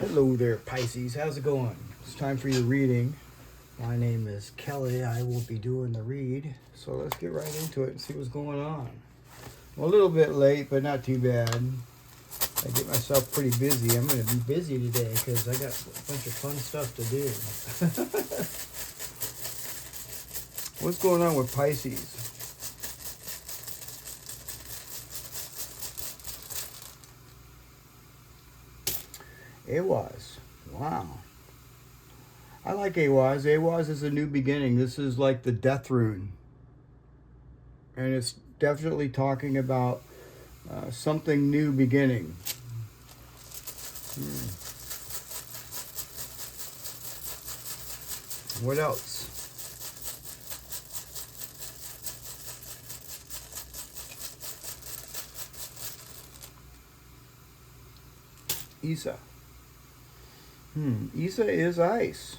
Hello there, Pisces. How's it going? It's time for your reading. My name is Kelly. I will be doing the read. So let's get right into it and see what's going on. I'm a little bit late, but not too bad. I get myself pretty busy. I'm going to be busy today because I got a bunch of fun stuff to do. What's going on with Pisces? Awaz. Wow. I like Awaz. Awaz is a new beginning. This is like the death rune. And it's definitely talking about something new beginning. What else? Isa. Isa is ice.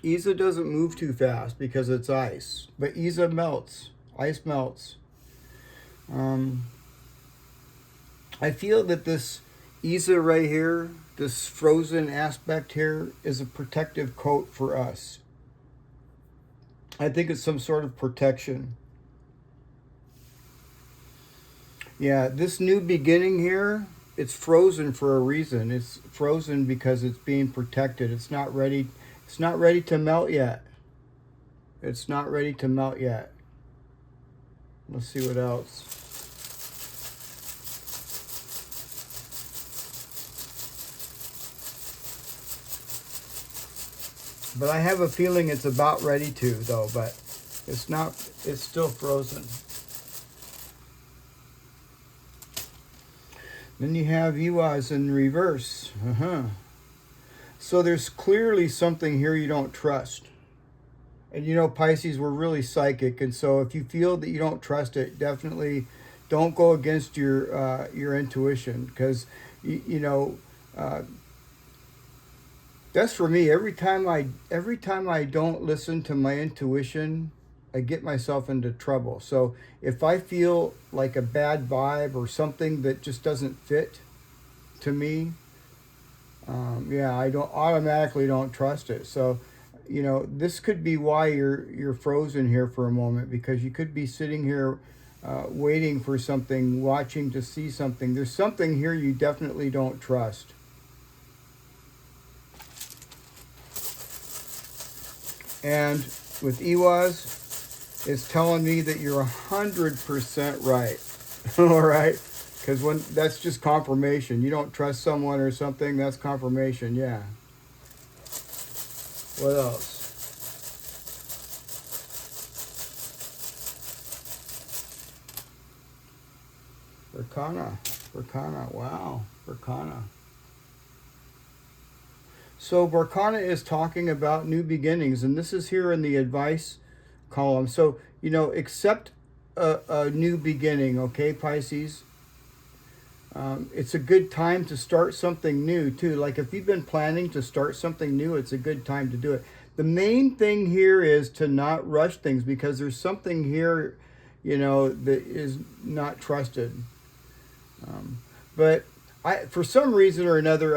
Isa doesn't move too fast because it's ice. But Isa melts. Ice melts. I feel that this Isa right here, this frozen aspect here, is a protective coat for us. I think it's some sort of protection. Yeah, this new beginning here, it's frozen for a reason. It's frozen because it's being protected. It's not ready. It's not ready to melt yet. It's not ready to melt yet. Let's see what else. But I have a feeling it's about ready to, though, but it's not. It's still frozen. Then you have Uaz in reverse. So there's clearly something here you don't trust. And you know, Pisces, we're really psychic. And so if you feel that you don't trust it, definitely don't go against your intuition. Because, that's for me. Every time I don't listen to my intuition, I get myself into trouble. So if I feel like a bad vibe or something that just doesn't fit to me, I automatically don't trust it. So, this could be why you're frozen here for a moment, because you could be sitting here waiting for something, watching to see something. There's something here you definitely don't trust. And with Iwaz, it's telling me that you're 100% right. All right? Because when that's just confirmation. You don't trust someone or something, that's confirmation, yeah. What else? Verkana, wow, Verkana. So Verkana is talking about new beginnings, and this is here in the advice column. So, accept a new beginning, okay, Pisces? It's a good time to start something new, too. Like if you've been planning to start something new, it's a good time to do it. The main thing here is to not rush things, because there's something here, that is not trusted. But for some reason or another,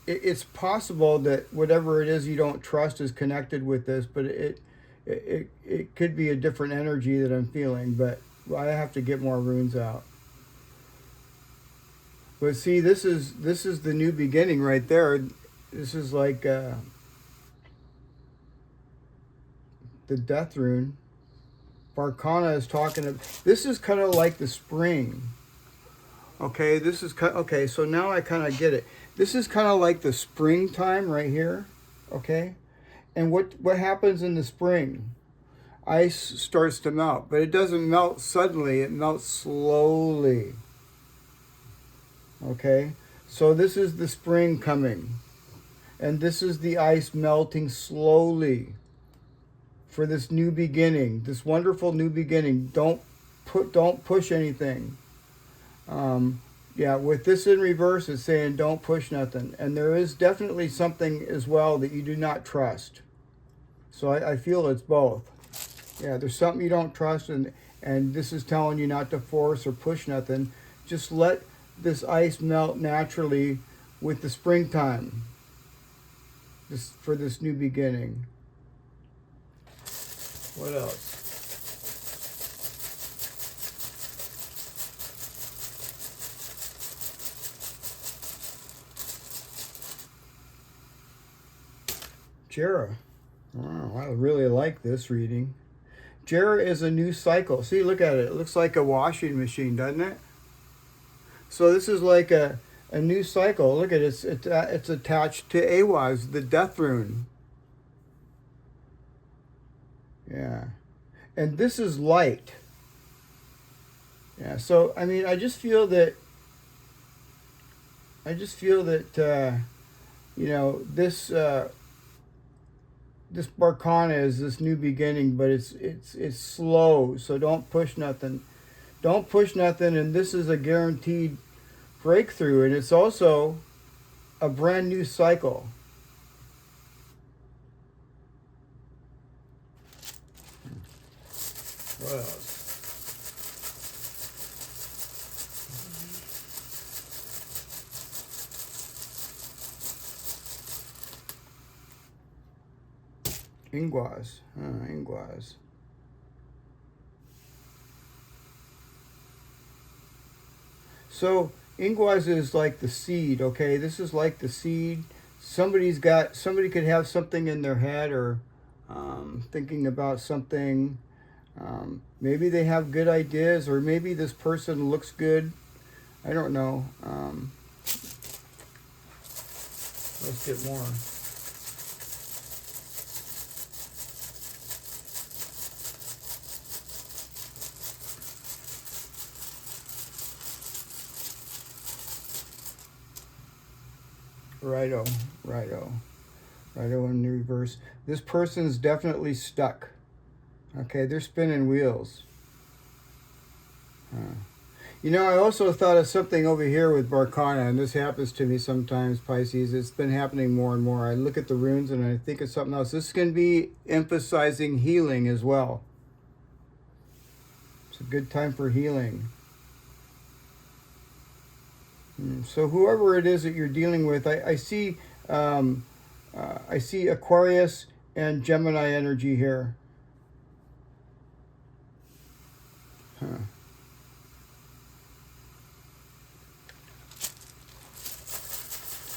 it's possible that whatever it is you don't trust is connected with this, but it could be a different energy that I'm feeling, but I have to get more runes out. But see, this is the new beginning right there. This is like the death rune. Barkana is talking of, this is kind of like the spring. Okay, so now I kind of get it. This is kind of like the springtime right here, okay? And what happens in the spring? Ice starts to melt, but it doesn't melt suddenly, it melts slowly. Okay? So this is the spring coming. And this is the ice melting slowly for this new beginning, this wonderful new beginning. Don't push anything. With this in reverse, it's saying don't push nothing. And there is definitely something as well that you do not trust. So I feel it's both. Yeah, there's something you don't trust, and this is telling you not to force or push nothing. Just let this ice melt naturally with the springtime for this new beginning. What else? Jera. Wow, I really like this reading. Jera is a new cycle. See, look at it. It looks like a washing machine, doesn't it? So this is like a new cycle. Look at it. It's attached to Awaz, the death rune. Yeah. And this is light. Yeah. So, I mean, I just feel that, you know, this Barkana is this new beginning, but it's slow. So don't push nothing. Don't push nothing. And this is a guaranteed breakthrough. And it's also a brand new cycle. What else? Ingwaz. Ingwaz. So Ingwaz is like the seed, okay? This is like the seed. Somebody could have something in their head or thinking about something. Maybe they have good ideas, or maybe this person looks good. I don't know. Let's get more. Righto in reverse. This person's definitely stuck. Okay, they're spinning wheels. You know, I also thought of something over here with Barkana, and this happens to me sometimes, Pisces. It's been happening more and more. I look at the runes and I think of something else. This can be emphasizing healing as well. It's a good time for healing. So whoever it is that you're dealing with, I see Aquarius and Gemini energy here.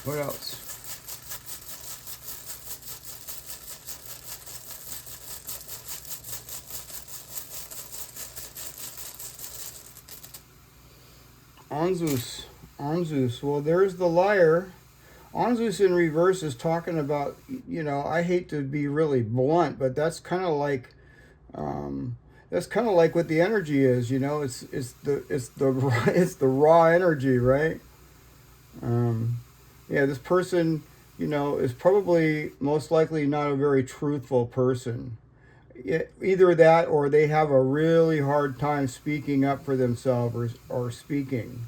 What else? Anzus. Well, there's the liar. Anzus in reverse is talking about, you know, I hate to be really blunt, but that's kind of like what the energy is. You know, it's the raw energy, right? Yeah, this person, you know, is probably most likely not a very truthful person. Either that, or they have a really hard time speaking up for themselves or speaking.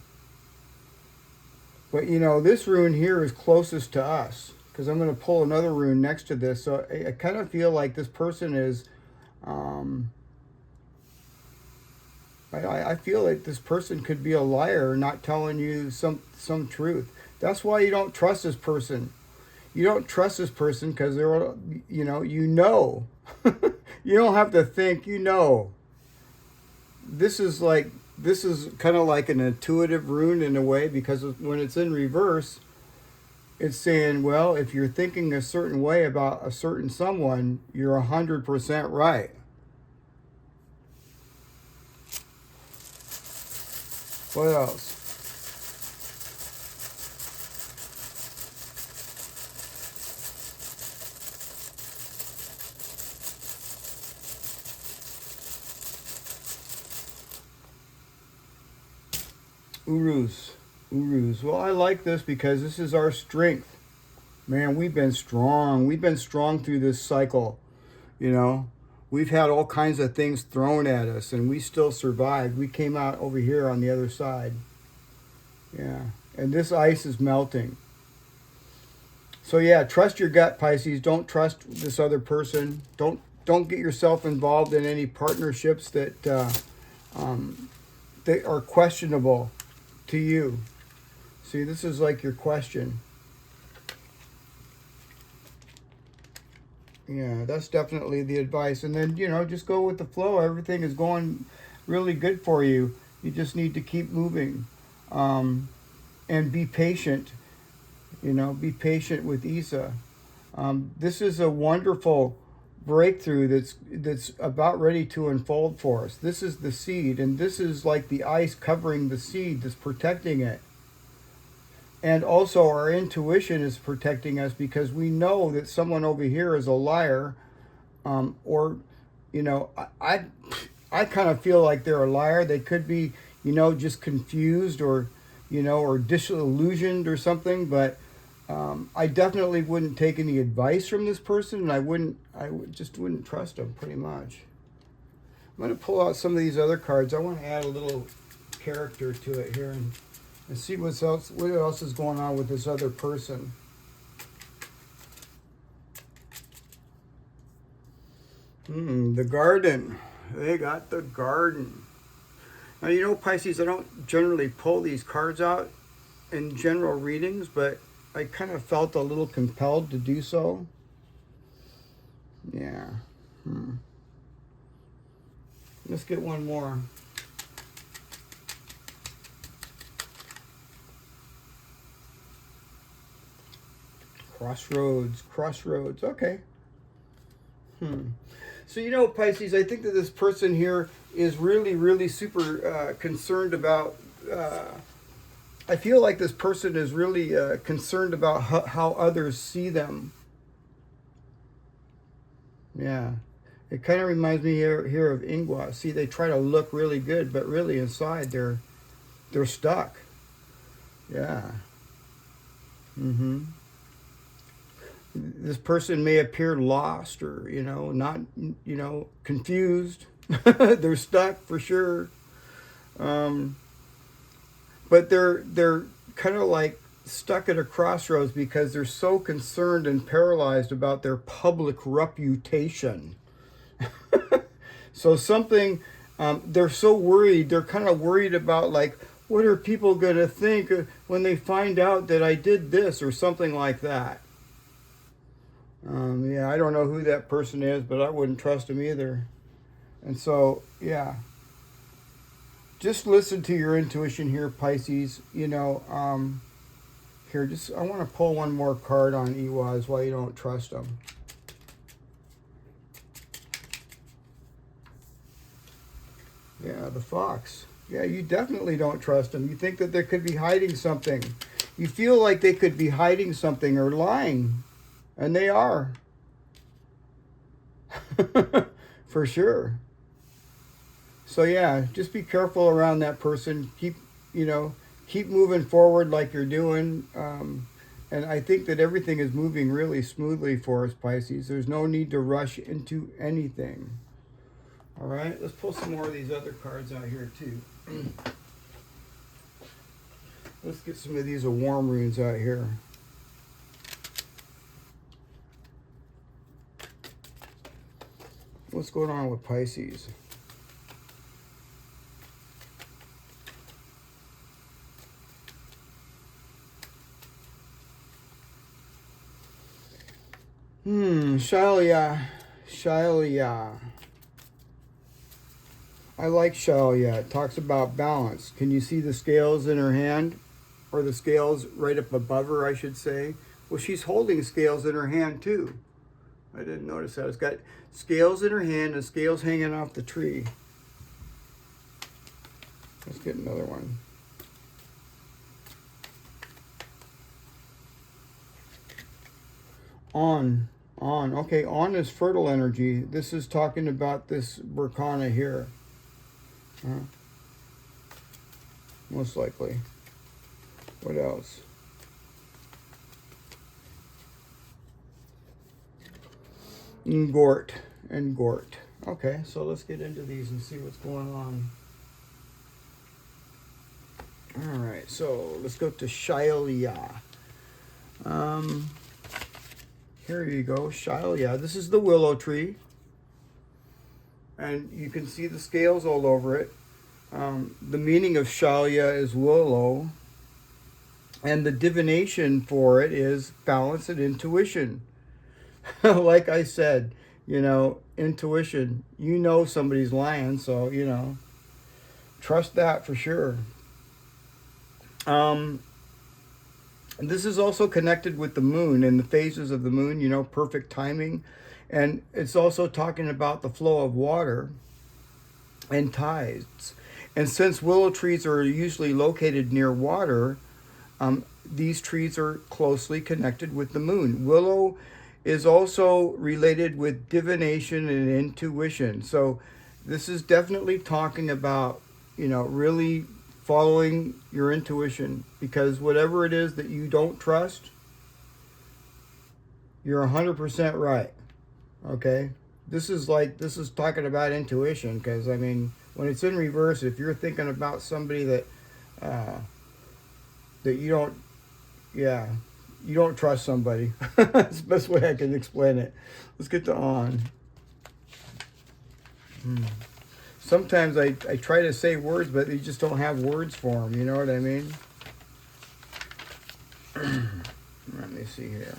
But, you know, this rune here is closest to us, because I'm going to pull another rune next to this. So I kind of feel like this person is, I feel like this person could be a liar, not telling you some truth. That's why you don't trust this person. You don't trust this person because they're, you know. You don't have to think, you know. This is kind of like an intuitive rune in a way, because when it's in reverse, it's saying, well, if you're thinking a certain way about a certain someone, you're 100% right. What else? Urus. Well, I like this because this is our strength. Man, we've been strong. We've been strong through this cycle. You know, we've had all kinds of things thrown at us, and we still survived. We came out over here on the other side. Yeah, and this ice is melting. So yeah, trust your gut, Pisces. Don't trust this other person. Don't get yourself involved in any partnerships that are questionable to you. See, this is like your question. Yeah, that's definitely the advice. And then, just go with the flow. Everything is going really good for you. You just need to keep moving. And be patient. Be patient with Isa. This is a wonderful breakthrough that's about ready to unfold for us. This is the seed, and this is like the ice covering the seed that's protecting it. And also our intuition is protecting us because we know that someone over here is a liar, or I kind of feel like they're a liar. They could be just confused, or disillusioned or something, but I definitely wouldn't take any advice from this person, and I just wouldn't trust them pretty much. I'm going to pull out some of these other cards. I want to add a little character to it here and see what else is going on with this other person. The garden. They got the garden. Now, Pisces, I don't generally pull these cards out in general readings, but I kind of felt a little compelled to do so. Yeah. Let's get one more. Crossroads. Okay. So, Pisces, I think that this person here is really, really super concerned about... I feel like this person is really concerned about how others see them. Yeah. It kind of reminds me here of Ingwa. See, they try to look really good, but really inside they're stuck. Yeah. This person may appear lost or, not, confused. They're stuck for sure. But they're kind of like stuck at a crossroads because they're so concerned and paralyzed about their public reputation. So they're so worried. They're kind of worried about, like, what are people going to think when they find out that I did this or something like that. Yeah, I don't know who that person is, but I wouldn't trust him either. And so, yeah. Just listen to your intuition here, Pisces. Here, I want to pull one more card on Iwaz why you don't trust them. Yeah, the fox. Yeah, you definitely don't trust them. You think that they could be hiding something. You feel like they could be hiding something or lying. And they are. For sure. So yeah, just be careful around that person. Keep moving forward like you're doing. And I think that everything is moving really smoothly for us, Pisces. There's no need to rush into anything. All right, let's pull some more of these other cards out here too. Let's get some of these warm runes out here. What's going on with Pisces? Shailya. I like Shailya. It talks about balance. Can you see the scales in her hand? Or the scales right up above her, I should say. Well, she's holding scales in her hand too. I didn't notice that. It's got scales in her hand and scales hanging off the tree. Let's get another one. On. Okay, on is fertile energy. This is talking about this Berkana here. Most likely. What else? Ngort. Okay, so let's get into these and see what's going on. All right, so let's go to Shailya. Here you go, Shailya. This is the willow tree. And you can see the scales all over it. The meaning of Shailya is willow. And the divination for it is balance and intuition. Like I said, intuition. You know somebody's lying, so, trust that for sure. Um, this is also connected with the moon and the phases of the moon, perfect timing. And it's also talking about the flow of water and tides. And since willow trees are usually located near water, these trees are closely connected with the moon. Willow is also related with divination and intuition. So this is definitely talking about, really following your intuition, because whatever it is that you don't trust, you're 100% right. Okay? This is talking about intuition, because I mean, when it's in reverse, if you're thinking about somebody uh, that you don't, yeah, you don't trust somebody. That's the best way I can explain it. Let's get to on. Sometimes I try to say words, but you just don't have words for them. You know what I mean? Let me see here.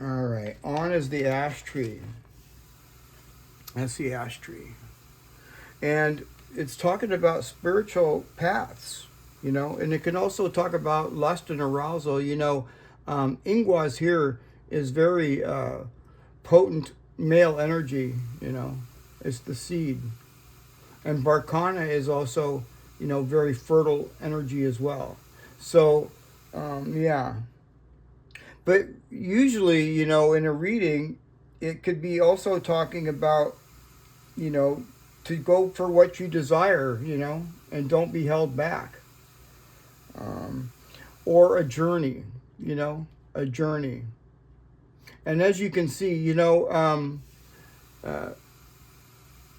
All right. On is the ash tree. That's the ash tree. And it's talking about spiritual paths, and it can also talk about lust and arousal. Ingwas here is very potent male energy, it's the seed. And Barkana is also, very fertile energy as well. So, yeah. But usually, in a reading, it could be also talking about, to go for what you desire, and don't be held back. Or a journey. And as you can see,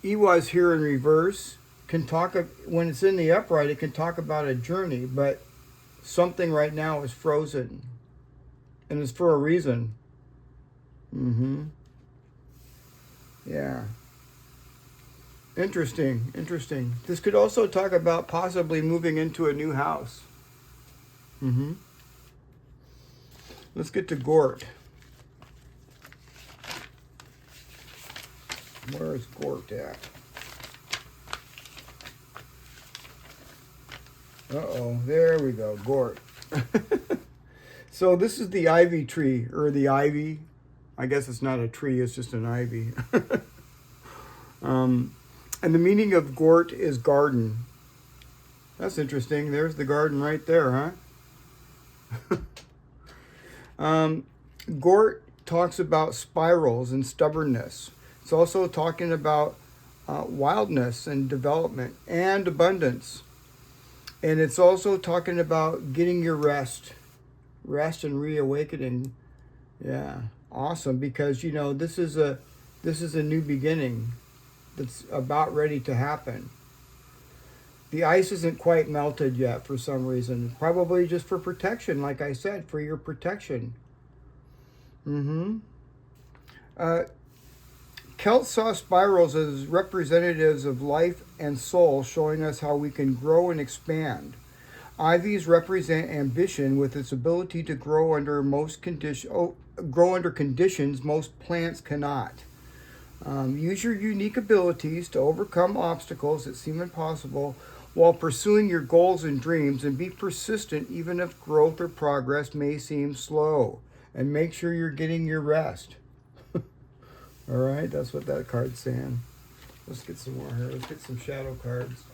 Iwa's here in reverse can talk, when it's in the upright, it can talk about a journey, but something right now is frozen. And it's for a reason. Yeah. Interesting. This could also talk about possibly moving into a new house. Let's get to Gort. Where is Gort at? Uh-oh, there we go, Gort. So this is the ivy tree, or the ivy. I guess it's not a tree, it's just an ivy. And the meaning of Gort is garden. That's interesting. There's the garden right there, huh? Gort talks about spirals and stubbornness. It's also talking about wildness and development and abundance. And it's also talking about getting your rest and reawakening. Yeah, awesome, because this is a new beginning that's about ready to happen. The ice isn't quite melted yet for some reason. Probably just for protection, like I said, for your protection. Celts saw spirals as representatives of life and soul, showing us how we can grow and expand. Ivies represent ambition, with its ability to grow under conditions most plants cannot. Use your unique abilities to overcome obstacles that seem impossible while pursuing your goals and dreams, and be persistent even if growth or progress may seem slow. And make sure you're getting your rest. All right, that's what that card's saying. Let's get some more here. Let's get some shadow cards.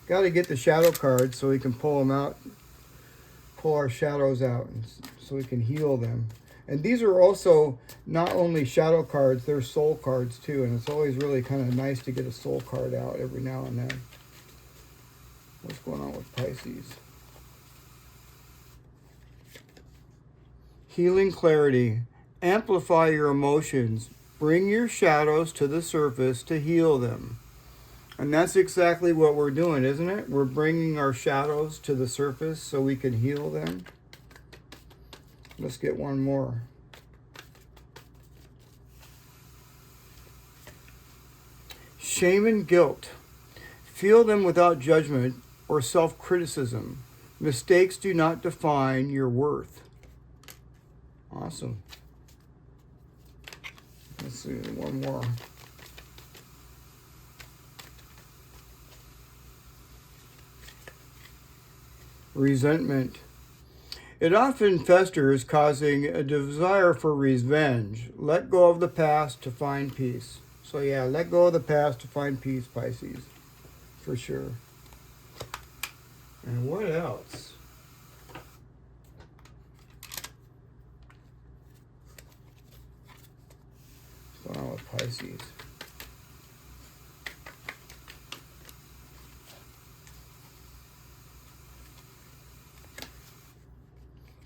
Got to get the shadow cards so we can pull them out, pull our shadows out, so we can heal them. And these are also not only shadow cards, they're soul cards too. And it's always really kind of nice to get a soul card out every now and then. What's going on with Pisces? Healing clarity. Amplify your emotions. Bring your shadows to the surface to heal them. And that's exactly what we're doing, isn't it? We're bringing our shadows to the surface so we can heal them. Let's get one more. Shame and guilt. Feel them without judgment. or self-criticism. Mistakes do not define your worth. Awesome. Let's see, one more. Resentment. It often festers, causing a desire for revenge. Let go of the past to find peace. So yeah, let go of the past to find peace, Pisces. For sure. And what else? What's going on with Pisces?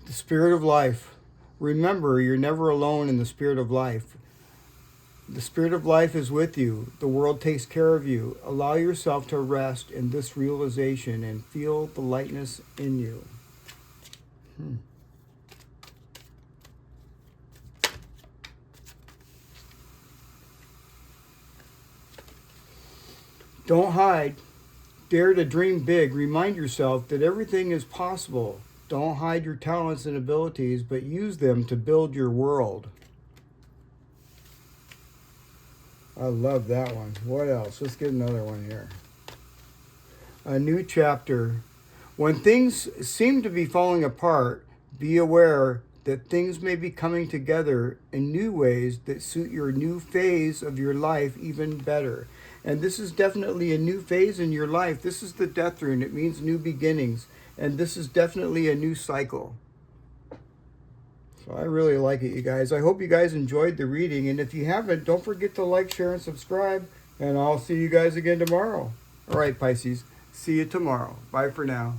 The spirit of life. Remember, you're never alone in the spirit of life. The spirit of life is with you. The world takes care of you. Allow yourself to rest in this realization and feel the lightness in you. Don't hide. Dare to dream big. Remind yourself that everything is possible. Don't hide your talents and abilities, but use them to build your world. I love that one. What else? Let's get another one here. A new chapter. When things seem to be falling apart, be aware that things may be coming together in new ways that suit your new phase of your life even better. And this is definitely a new phase in your life. This is the Death Rune. It means new beginnings. And this is definitely a new cycle. So I really like it, you guys. I hope you guys enjoyed the reading. And if you haven't, don't forget to like, share, and subscribe. And I'll see you guys again tomorrow. All right, Pisces. See you tomorrow. Bye for now.